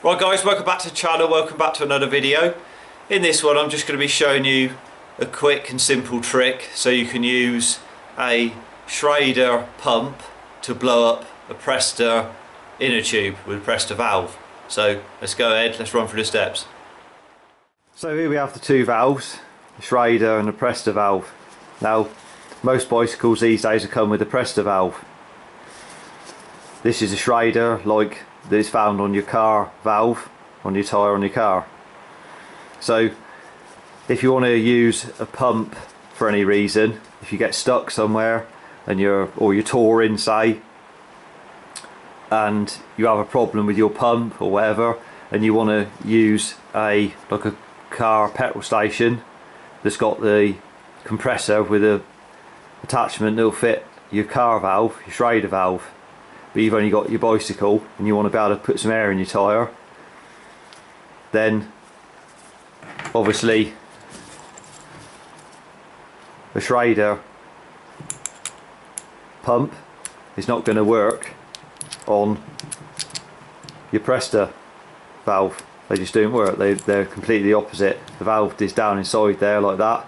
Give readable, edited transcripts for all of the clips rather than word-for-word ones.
Right guys, welcome back to the channel, welcome back to another video. In this one I'm just going to be showing you a quick and simple trick so you can use a Schrader pump to blow up a Presta inner tube with a Presta valve. So let's go ahead, let's run through the steps. So here we have the two valves, the Schrader and the Presta valve. Now most bicycles these days will come with a Presta valve. This is a Schrader like that is found on your car valve, on your tyre on your car. So if you want to use a pump for any reason, if you get stuck somewhere and you're touring say, and you have a problem with your pump or whatever, and you want to use a car petrol station that's got the compressor with a attachment that'll fit your car valve, your Schrader valve, but you've only got your bicycle and you want to be able to put some air in your tyre, then obviously the Schrader pump is not going to work on your Presta valve. They just don't work. They're completely opposite. The valve is down inside there like that,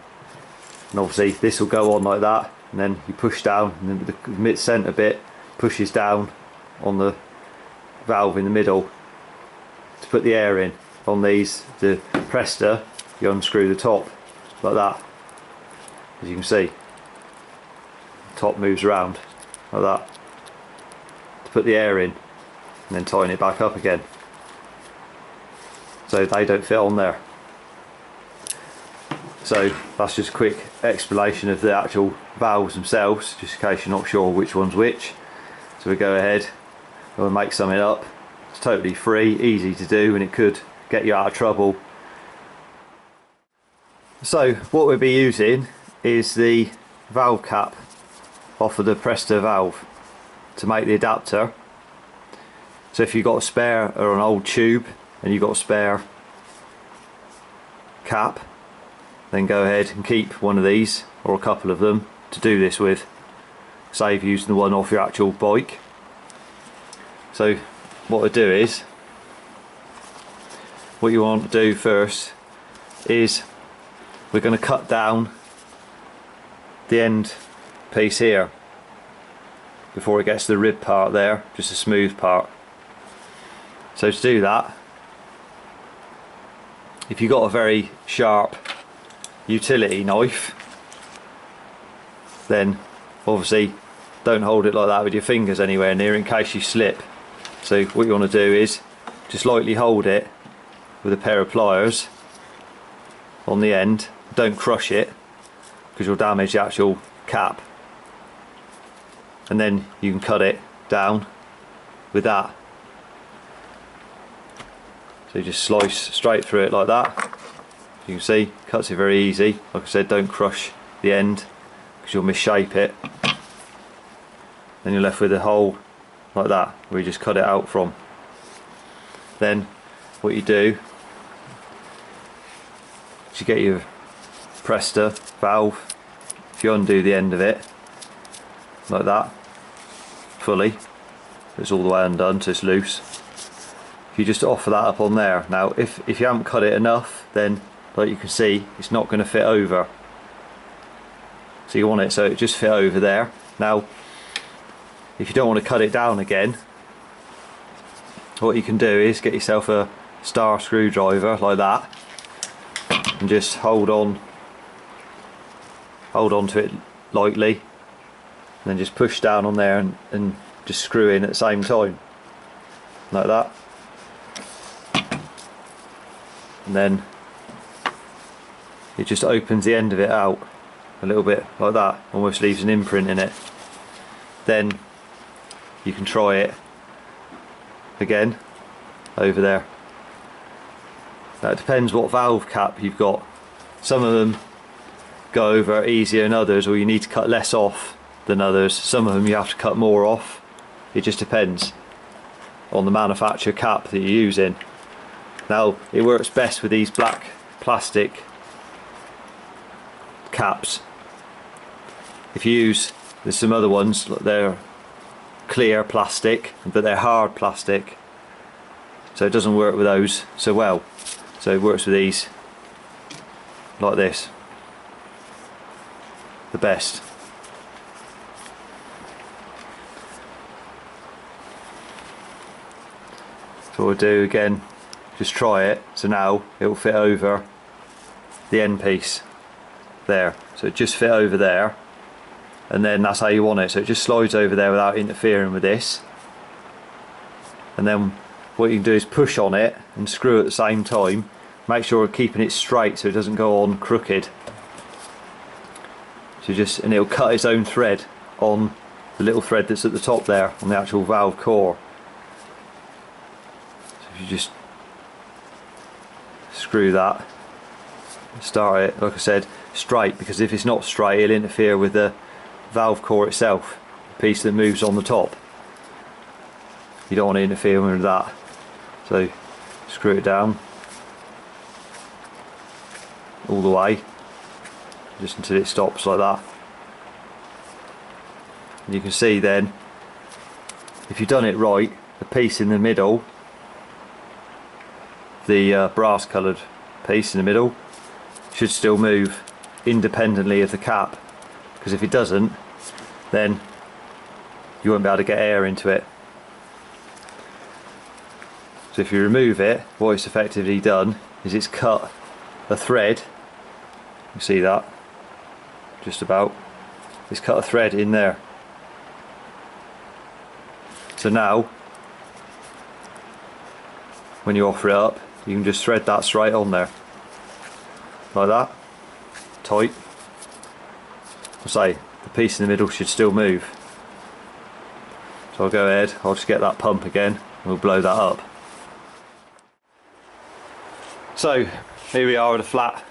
and obviously this will go on like that, and then you push down and then the mid-centre bit pushes down on the valve in the middle to put the air in. On these, the Presta, you unscrew the top like that, as you can see. The top moves around like that to put the air in, and then tighten it back up again, so they don't fit on there. So that's just a quick explanation of the actual valves themselves, just in case you're not sure which one's which. So we go ahead and we'll make something up. It's totally free, easy to do, and it could get you out of trouble. So what we'll be using is the valve cap off of the Presta valve to make the adapter. So if you've got a spare or an old tube and you've got a spare cap, then go ahead and keep one of these or a couple of them to do this with. Save using the one off your actual bike. So what we do is, what you want to do first is we're going to cut down the end piece here before it gets to the rib part there, just a smooth part. So to do that, if you've got a very sharp utility knife, then obviously don't hold it like that with your fingers anywhere near in case you slip. So what you want to do is just lightly hold it with a pair of pliers on the end. Don't crush it because you'll damage the actual cap, and then you can cut it down with that. So you just slice straight through it like that. You can see, cuts it very easy. Like I said, don't crush the end because you'll misshape it. Then you're left with a hole like that where you just cut it out from. Then what you do is you get your Presta valve. If you undo the end of it like that fully, it's all the way undone so it's loose. If you just offer that up on there. Now if you haven't cut it enough, then like you can see, it's not going to fit over. So you want it so it just fit over there. Now if you don't want to cut it down again, what you can do is get yourself a star screwdriver like that and just hold on to it lightly, and then just push down on there and just screw in at the same time like that, and then it just opens the end of it out a little bit like that, almost leaves an imprint in it. Then you can try it again over there. Now it depends what valve cap you've got. Some of them go over easier than others, or you need to cut less off than others. Some of them you have to cut more off. It just depends on the manufacturer cap that you're using. Now it works best with these black plastic caps. If you use, there's some other ones, they're clear plastic but they're hard plastic, so it doesn't work with those so well. So it works with these like this the best. So what we'll do again, just try it. So now it will fit over the end piece there, so it just fit over there, and then that's how you want it. So it just slides over there without interfering with this, and then what you can do is push on it and screw at the same time. Make sure you're keeping it straight so it doesn't go on crooked. So and it'll cut its own thread on the little thread that's at the top there on the actual valve core. So if you just screw that, start it, like I said, straight, because if it's not straight it'll interfere with the valve core itself, the piece that moves on the top. You don't want to interfere with that. So screw it down all the way, just until it stops like that. And you can see then, if you've done it right, the piece in the middle, the brass coloured piece in the middle, should still move independently of the cap, because if it doesn't, then you won't be able to get air into it. So if you remove it, what it's effectively done is it's cut a thread. You see that? Just about. It's cut a thread in there. So now, when you offer it up, you can just thread that straight on there. Like that. Tight. I'll say, the piece in the middle should still move. So I'll go ahead, I'll just get that pump again, and we'll blow that up. So here we are with a flat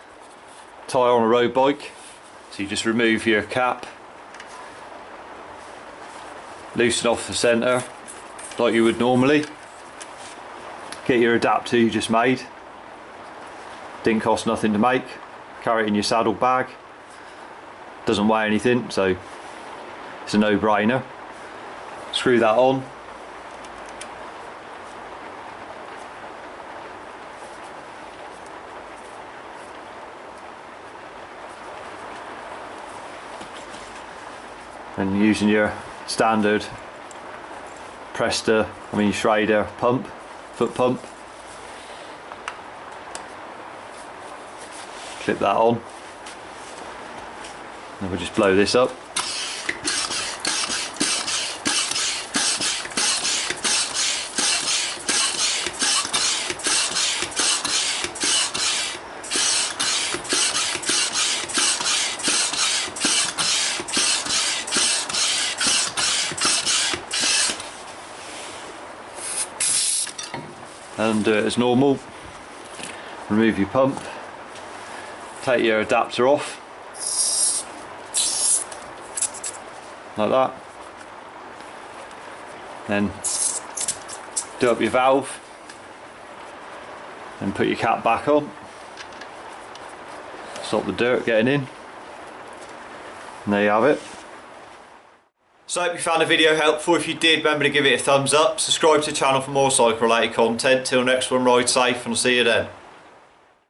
tyre on a road bike. So you just remove your cap, loosen off the centre like you would normally, get your adapter you just made, didn't cost nothing to make, carry it in your saddle bag, doesn't weigh anything, so it's a no-brainer. Screw that on. And using your standard Presta, Schrader pump, foot pump, clip that on, and we'll just blow this up. And do it as normal. Remove your pump, take your adapter off like that, then do up your valve and put your cap back on, stop the dirt getting in, and there you have it. So I hope you found the video helpful. If you did, remember to give it a thumbs up, subscribe to the channel for more cycle related content. Till next one, ride safe and I'll see you then.